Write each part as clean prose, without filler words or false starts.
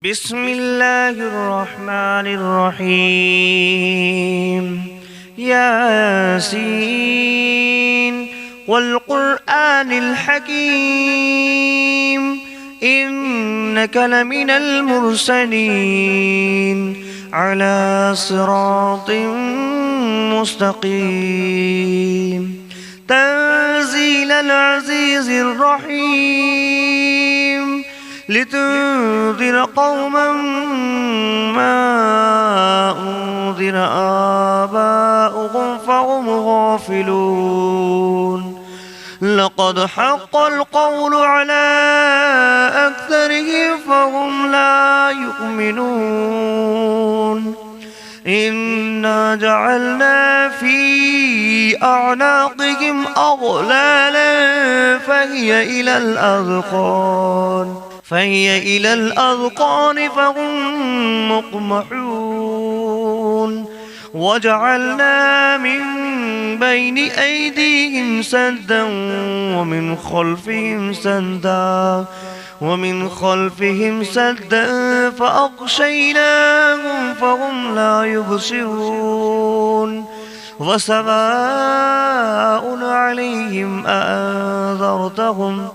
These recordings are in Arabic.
بسم الله الرحمن الرحيم. ياسين والقرآن الحكيم إنك لمن المرسلين على صراط مستقيم تنزيل العزيز الرحيم لتنذر قوما ما أنذر آباؤهم فهم غافلون. لقد حق القول على أكثرهم فهم لا يؤمنون. إنا جعلنا في أعناقهم أغلالا فهي إلى الأذقان فهم مقمحون. وجعلنا من بين أيديهم سدا ومن خلفهم سدا فأغشيناهم فهم لا يبصرون. وسواء عليهم أأنذرتهم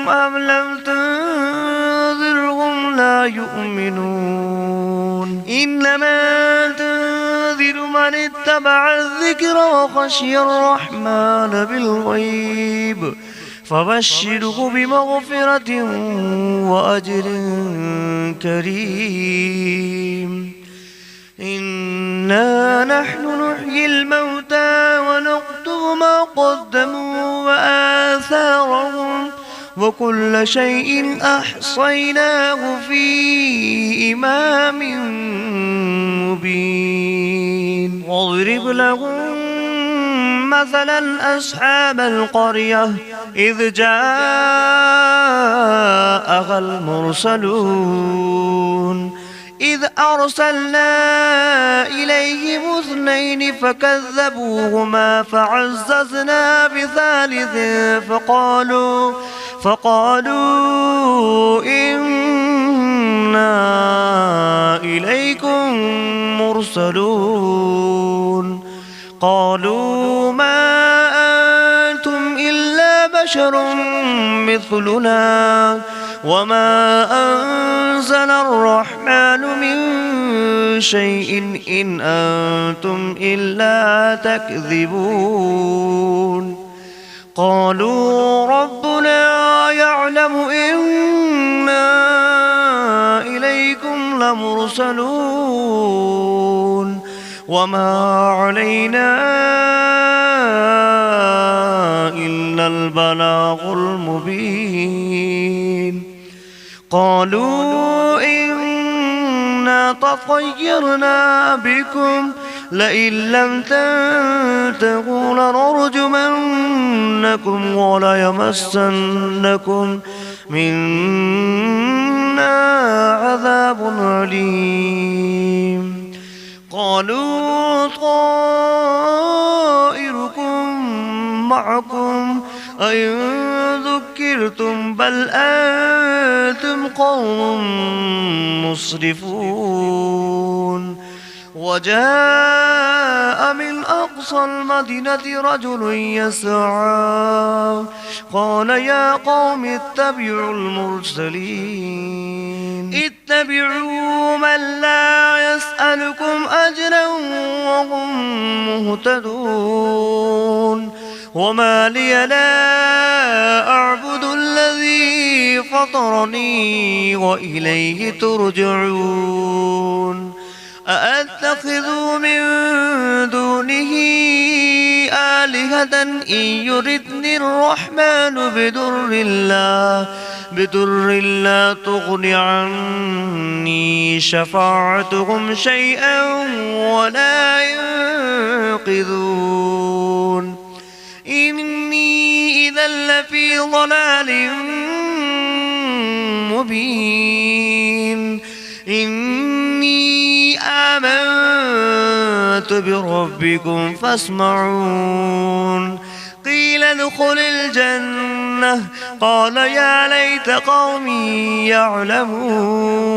أم لم تنذرهم لا يؤمنون. إنما تنذر من اتبع الذكر وخشي الرحمن بالغيب فبشره بمغفرة وأجر كريم. إنا نحن نحيي الموتى ونكتب ما قدموا وآثارهم وكل شيء أحصيناه في إمام مبين. واضرب لهم مثلا أصحاب القرية إذ جاءها المرسلون إذ أرسلنا إليهم 2 فكذبوهما فعززنا بثالث فقالوا إنا إليكم مرسلون. قالوا ما أنتم إلا بشر مثلنا وما أنزل الرحمن من شيء إن أنتم إلا تكذبون. قالوا ربنا يعلم إنا إليكم لمرسلون وما علينا إلا البلاغ المبين. قالوا إنا تطيرنا بكم لئن لم تنتهوا لنرجمنكم وليمسنكم منا عذاب أليم. قالوا طائركم معكم أئن ذكرتم بل أنتم قوم مسرفون. وجاء من أقصى المدينة رجل يسعى قال يا قوم اتبعوا المرسلين اتبعوا من لا يسألكم أجرا وهم مهتدون. وما لي لا أعبد الذي فطرني وإليه ترجعون. أأتخذ من دونه آلهة إن يردني الرحمن بدر لا تغن عني شفاعتهم شيئا ولا ينقذون. إني إذا لفي ضلال مبين. إني آمنت بربكم فاسمعون. قيل ادخل الجنة الجنة قال يا ليت قومي يعلمون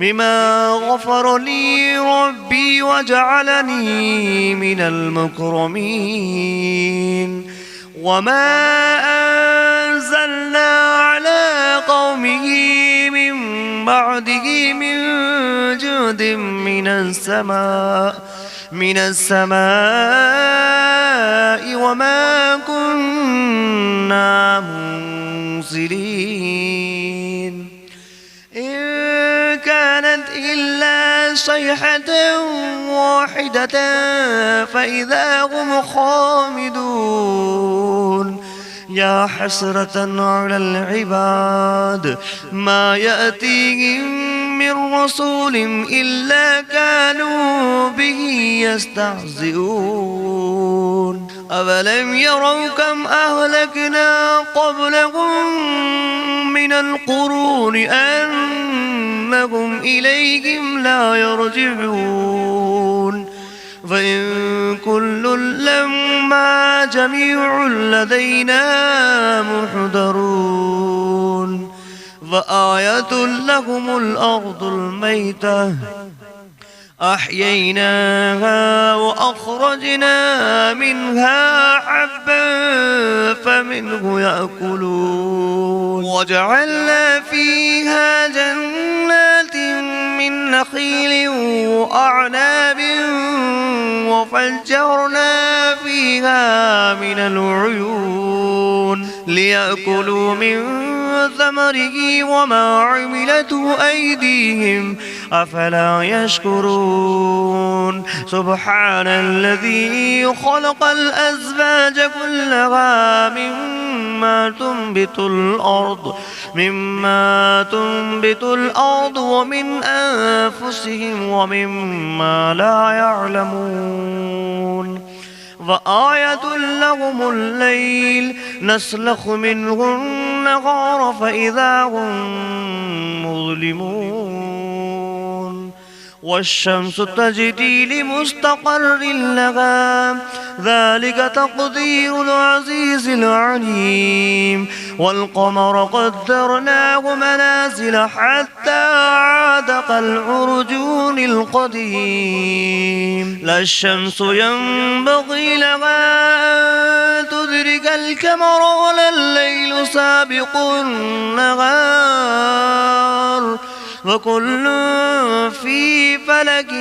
بما غفر لي ربي وجعلني من المكرمين وما أنزلنا على قومه من بعده من جود من السماء وما كنا منزلين إن كانت إلا صيحة واحدة فإذا هم خامدون يا حسرة على العباد ما يأتيهم من رسول إلا كانوا به يستهزئون أولم يروا كم أهلكنا قبلهم من القرون أنهم إليهم لا يرجعون فإن كل لما جميع لدينا محضرون فآية لهم الأرض الميتة أحييناها وأخرجنا منها حبا فمنه يأكلون وجعلنا فيها جنات من نخيل وأعناب وفجرنا فيها من العيون ليأكلوا من ثمره وما عملته أيديهم أفلا يشكرون سبحان الذي خلق الأزواج كلها مما تنبت الأرض ومن أنفسهم ومما لا يعلمون وآية لهم الليل نسلخ منه النهار فإذا هم مظلمون والشمس تجري لمستقر لها ذلك تقدير العزيز العليم والقمر قدرناه منازل حتى عاد كالعرجون القديم لا الشمس ينبغي لها أن تدرك القمر ولا الليل سابق النهار وكل في فلك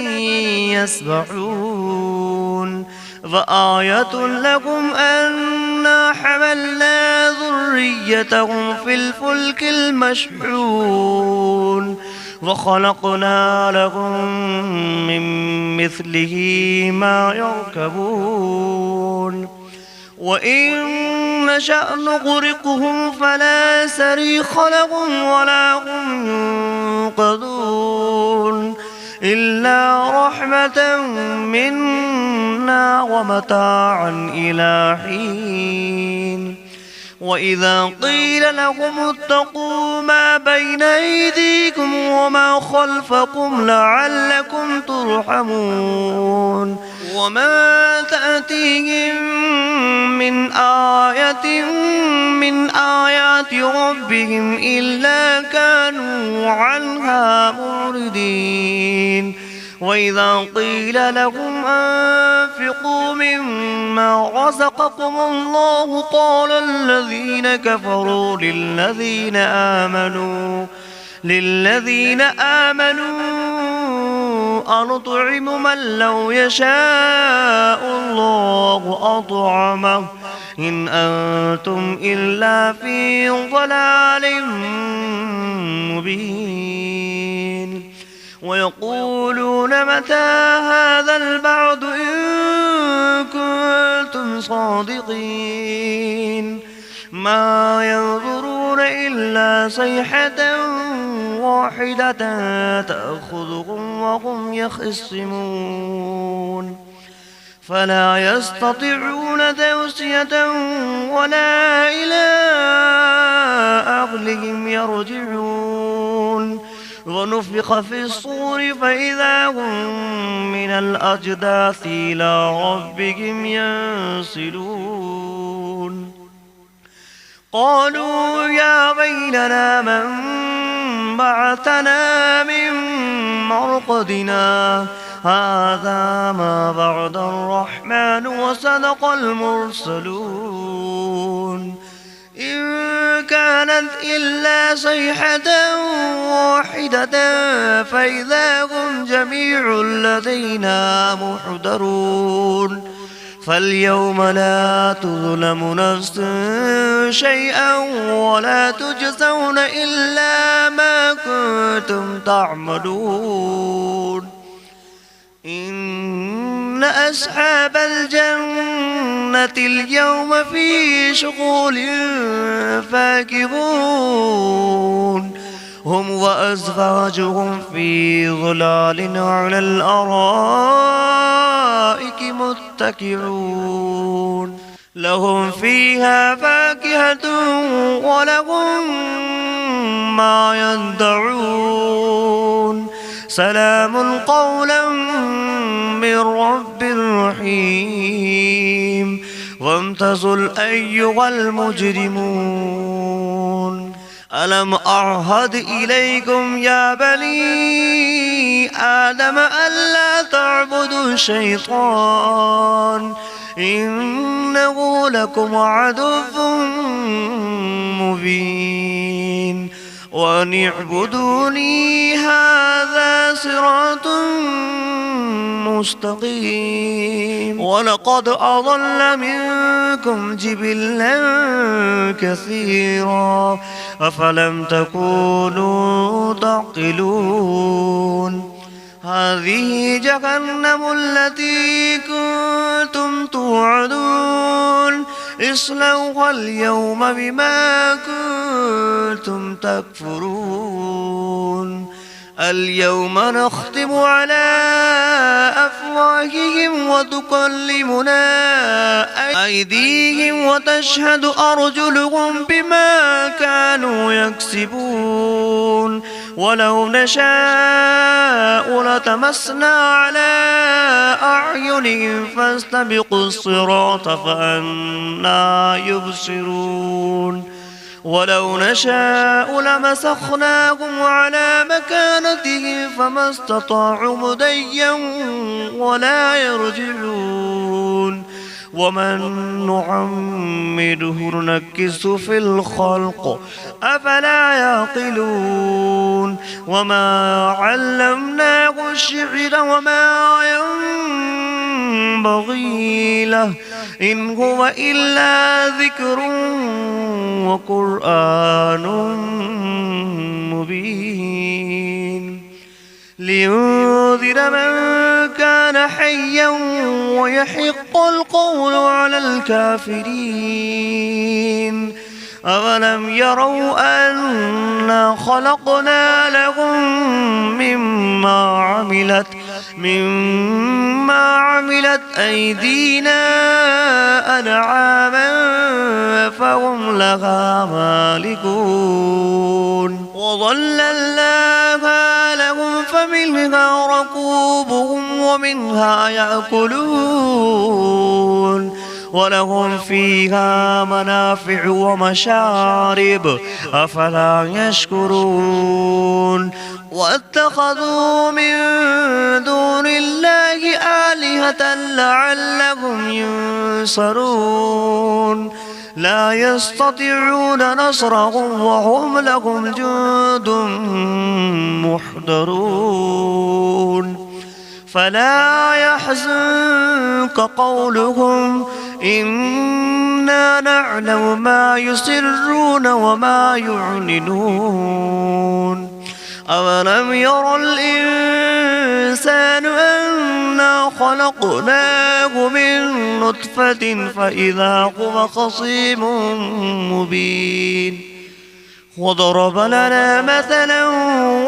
يسبحون فآية لكم أنا حملنا ذريتهم في الفلك المشحون وخلقنا لهم من مثله ما يركبون وإن نشأ نغرقهم فلا صريخ لهم ولا هم ينقذون إلا رحمة منا ومتاعا إلى حين وإذا قيل لهم اتقوا ما بين أيديكم وما خلفكم لعلكم ترحمون وما تأتيهم من آية من آيات ربهم إلا كانوا عنها معرضين وإذا قيل لهم أنفقوا مما رزقكم الله قال الذين كفروا للذين آمنوا أنطعم من لو يشاء الله أطعمه إن أنتم إلا في ضلال مبين ويقولون متى هذا البعد إن كنتم صادقين ما ينظرون إلا صيحة واحدة تأخذهم وهم يخصمون فلا يستطيعون توصية ولا إلى أهلهم يرجعون ونفخ في الصور فإذا هم من الأجداث إلى ربهم ينسلون قالوا يا ويلنا من بعثنا من مرقدنا هذا ما بعد الرحمن وصدق المرسلون إن كانت إلا صيحة واحدة فإذا هم جميع لدينا محضرون فاليوم لا تظلم نفس شيئا ولا تجزون إلا ما كنتم تعملون إن أصحاب الجنة اليوم في شغل فاكهون هم وأزواجهم في ظلال على الأرائك متكئون لهم فيها فاكهة ولهم ما يدعون سلام قولا من رب رحيم وامتازوا أيها المجرمون ألم أعهد إليكم يا بني آدم ألا تعبدوا الشيطان إنه لكم عدو مبين وأن اعبدوني هذا صراط مستقيم ولقد أضل منكم جبلا كثيرا أفلم تكونوا تعقلون هذه جهنم التي كنتم توعدون اصلوها اليوم بما كنتم تكفرون اليوم نختم على أفواههم وتكلمنا أيديهم وتشهد أرجلهم بما كانوا يكسبون ولو نشاء لتمسنا على أعينهم فاستبقوا الصراط فأنى يبصرون ولو نشاء لمسخناهم على مكانتهم فما استطاعوا مضيا ولا يرجعون ومن نعمره ننكس في الخلق أفلا يعقلون وما علمناه الشعر وما ينبغي له إن هو إلا ذكر وقرآن مبين لينذر من كان حيا ويحق القول على الكافرين أولم يروا أنا خلقنا لهم مما عملت أيدينا أنعاما فهم لها مالكون وظللناها لهم فمنها ركوبهم ومنها يأكلون ولهم فيها منافع ومشارب أفلا يشكرون واتخذوا من دون الله آلهة لعلهم ينصرون لا يستطيعون نصرهم وهم لهم جند محضرون فلا يحزنك قولهم إنا نعلم ما يسرون وما يعلنون أولم ير الإنسان أنا خلقناه من نطفة فإذا هو خصيم مبين وضرب لنا مثلا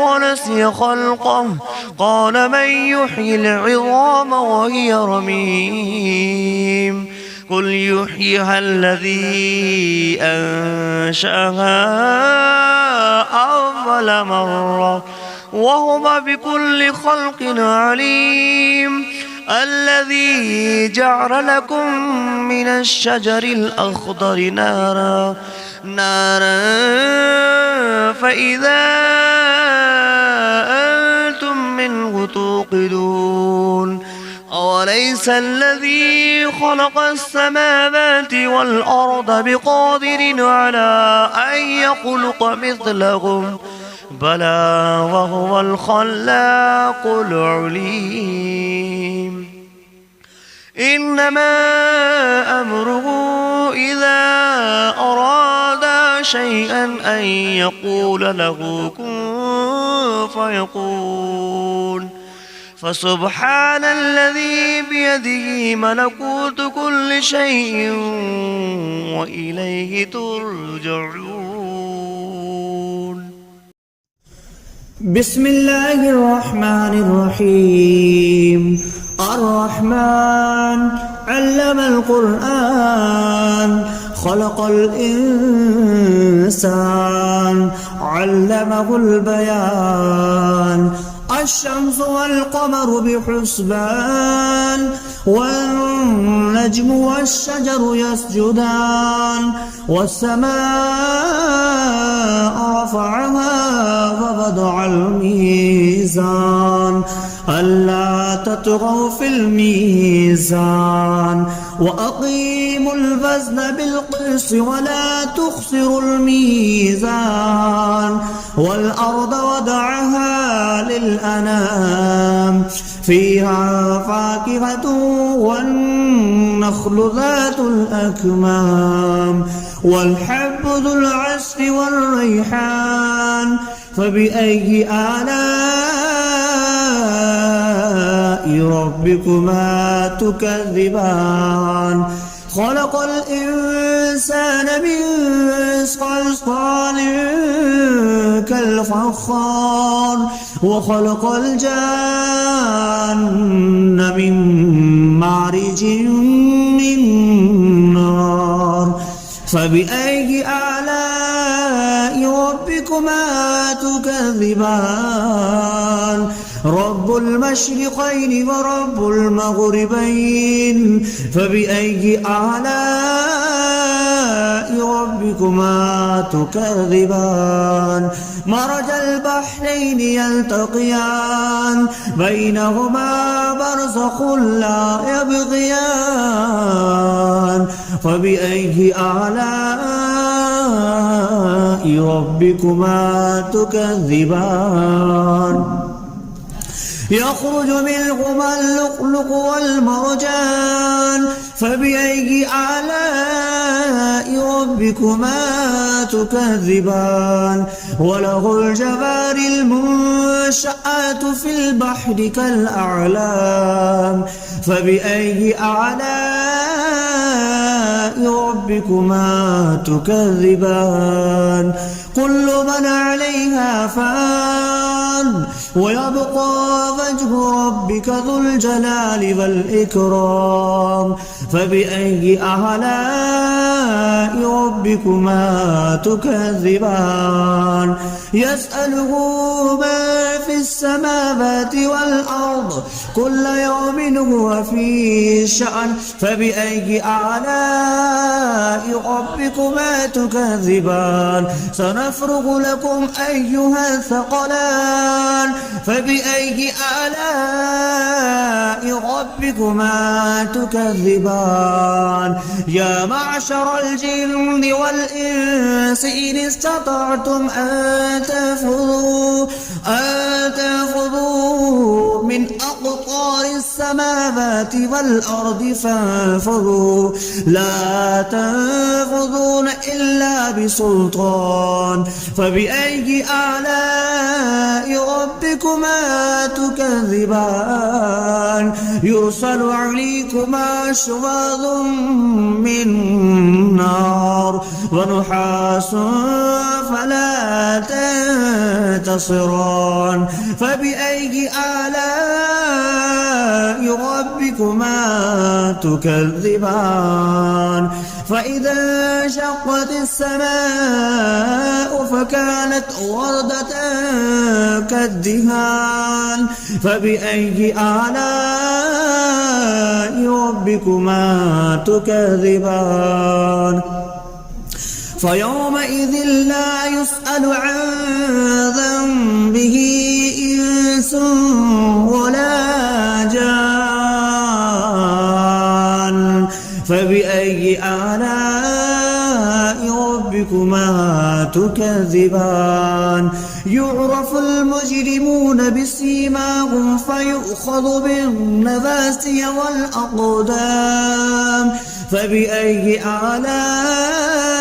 ونسي خلقه قال من يحيي العظام وهي رميم قل يحييها الذي أنشأها أول مرة وهو بكل خلق عليم الذي جعل لكم من الشجر الأخضر نارا نارا فإذا أنتم منه توقدون أوليس الذي خلق السماوات والأرض بقادر على أن يخلق مثلهم بلى وهو الخلاق العليم إنما أمره إذا أراد شيئا أن يقول له كن فيكون فسبحان الذي بيده ملكوت كل شيء وإليه ترجعون. بسم الله الرحمن الرحيم. الرحمن علم القرآن خلق الإنسان علمه البيان الشمس والقمر بحسبان والنجم والشجر يسجدان والسماء رفعها ووضع الميزان ألا تطغوا في الميزان وأقيموا الوزن بالقسط ولا تخسروا الميزان والأرض وضعها للأنام فيها فاكهة والنخل ذات الأكمام والحب ذو العصف والريحان فبأي آلاء ربكما تكذبان خلق الإنسان من صلصال كالفخار وخلق الجان من مارج من نار فبأي آلاء ربكما تكذبان رب المشرقين ورب المغربين فبأي آلاء ربكما تكذبان مرج البحرين يلتقيان بينهما برزخ لا يبغيان فبأي آلاء ربكما تكذبان يخرج منهما اللؤلؤ والمرجان فبأي آلاء ربكما تكذبان وله الجوار المنشآت في البحر كالأعلام فبأي آلاء ربكما تكذبان كل من عليها فان ويبقى وجه ربك ذو الجلال والإكرام فبأي آلاء ربكما تكذبان يسأله ما في السماوات والأرض كل يوم هو في شأن فبأي آلاء ربكما تكذبان سنفرغ لكم أيها الثقلان فبأي آلاء ربكما تكذبان يا معشر الجن والإنس إن استطعتم أن تنفذوا من أقطار السماوات والأرض فانفذوا لا تنفذون إلا بسلطان فبأي آلاء ربكما تكذبان يرسل عليكما شواظ من نار ونحاس فلا تنتصران فبأي آلاء ربكما تكذبان فإذا انشقت السماء فكانت وردة كالدهان فبأي آلاء ربكما تكذبان فيومئذ لا يسأل عن ذنبه إنس ولا جان فبأي آلاء ربكما تكذبان يعرف المجرمون بسيماهم فيؤخذ بالنواسي والأقدام فبأي آلاء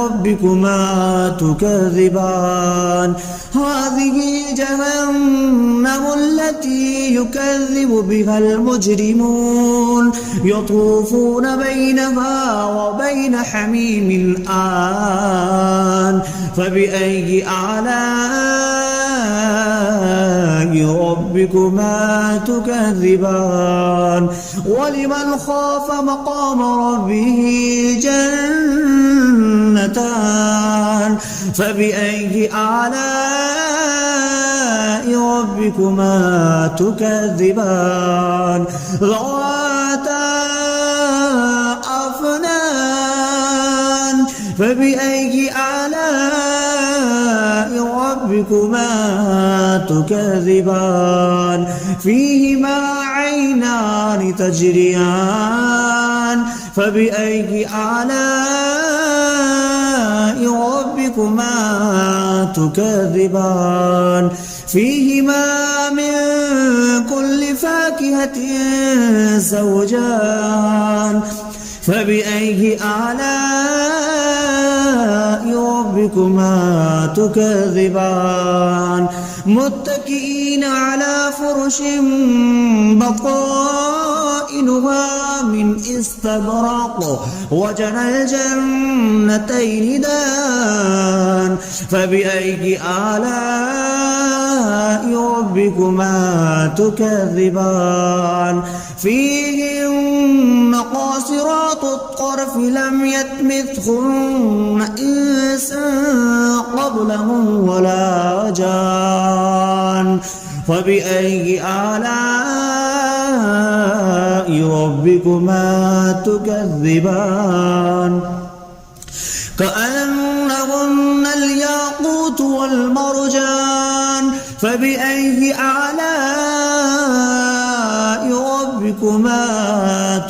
ربكما تكذبان هذه جهنم التي يكذب بها المجرمون يطوفون بينها وبين حميم آن فبأي آلاء ربكما تكذبان ولمن خاف مقام ربه جنتان فبأي آلاء ربكما تكذبان ذواتا أفنان فبأي آلاء ربكما تكذبان فيهما عينان تجريان فبأي آلاء ربكما تكذبان فيهما من كل فاكهة زوجان فبأي آلاء ربكما تكذبان متكئين على فرش بطائنها من استبرق وجنى الجنتين دان فبأي آلاء ربكما تكذبان فيهن قاصرات الطرف لم يطمثهن إنس قبلهم ولا جان فبأي آلاء ربكما تكذبان كأنهن الياقوت والمرجان فبأي آلاء ربكما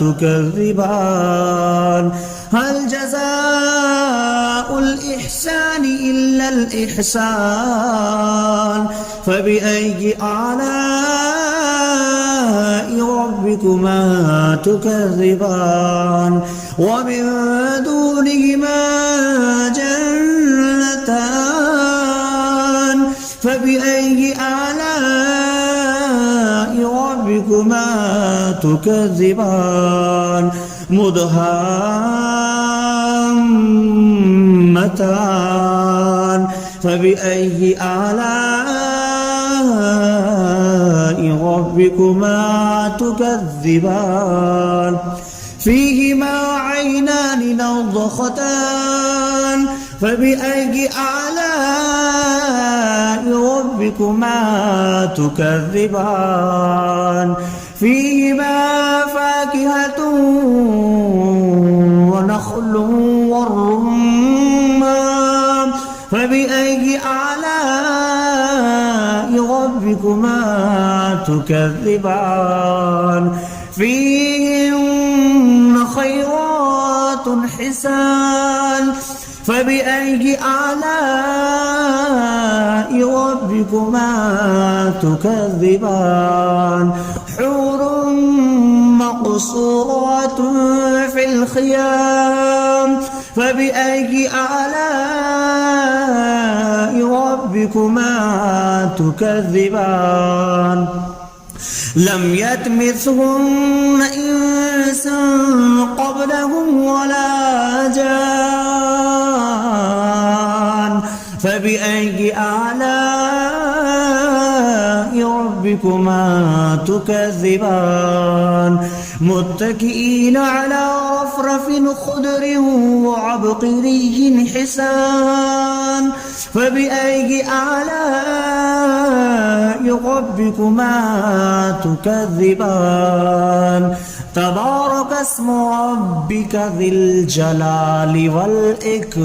تكذبان هل جزاء الإحسان إلا الإحسان فبأي آلاء ربكما تكذبان ومن دونهما جنتان فبأي آلاء ربكما تكذبان مدهامتان فبأي آلاء ربكما تكذبان فيهما عينان نضختان فبأي آلاء ربكما تكذبان فيهما فاكهة ونخل والرمان فبأي آلاء ربكما تكذبان فيهن خيرات حسان فبأي آلاء ربكما تكذبان حور مقصورات في الخيام فبأي آلاء ربكما تكذبان لم يطمثهن إنس قبلهم ولا جان فبأي آلاء ربكما تكذبان متكئين على رفرف خضر وعبقري حسان فبأي آلاء ربكما تكذبان تبارك اسم ربك ذي الجلال والإكرام